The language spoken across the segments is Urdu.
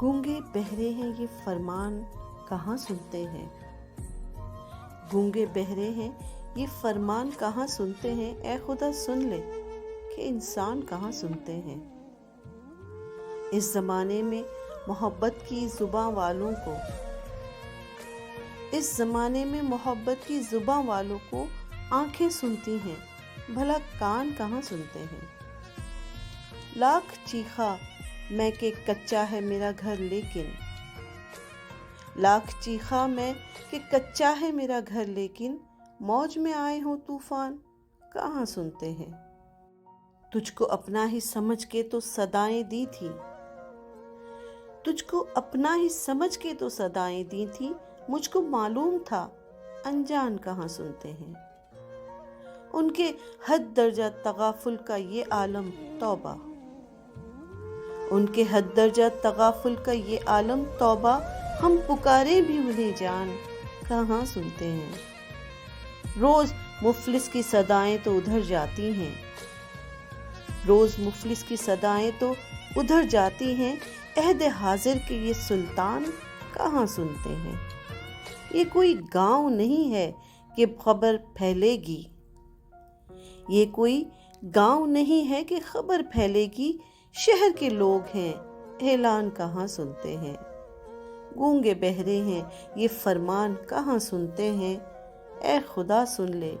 گونگے بہرے ہیں یہ فرمان کہاں سنتے ہیں، گونگے بہرے ہیں یہ فرمان کہاں سنتے ہیں، اے خدا سن لے کہ انسان کہاں سنتے ہیں۔ اس زمانے میں محبت کی زباں والوں کو، اس زمانے میں محبت کی زباں والوں کو آنکھیں سنتی ہیں، بھلا کان کہاں سنتے ہیں۔ لاکھ چیخا میں کہ کچا ہے میرا گھر لیکن، لاکھ چیخا میں کہ کچا ہے میرا گھر لیکن، موج میں آئے ہوں طوفان کہاں سنتے ہیں۔ تجھ کو اپنا ہی سمجھ کے تو صدائیں دی تھی، تجھ کو اپنا ہی سمجھ کے تو صدائیں دی تھی، مجھ کو معلوم تھا انجان کہاں سنتے ہیں۔ ان کے حد درجہ تغافل کا یہ عالم توبہ، ان کے حد درجہ تغافل کا یہ عالم توبہ، ہم پکارے بھی انہیں جان کہاں سنتے ہیں۔ روز مفلس کی صدائیں تو ادھر جاتی ہیں، روز مفلس کی صدائیں تو ادھر جاتی ہیں، عہد حاضر کے یہ سلطان کہاں سنتے ہیں۔ یہ کوئی گاؤں نہیں ہے کہ خبر پھیلے گی، یہ کوئی گاؤں نہیں ہے کہ خبر پھیلے گی، شہر کے لوگ ہیں اعلان کہاں سنتے ہیں۔ گونگے بہرے ہیں یہ فرمان کہاں سنتے ہیں، اے خدا سن لے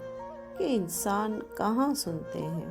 کہ انسان کہاں سنتے ہیں۔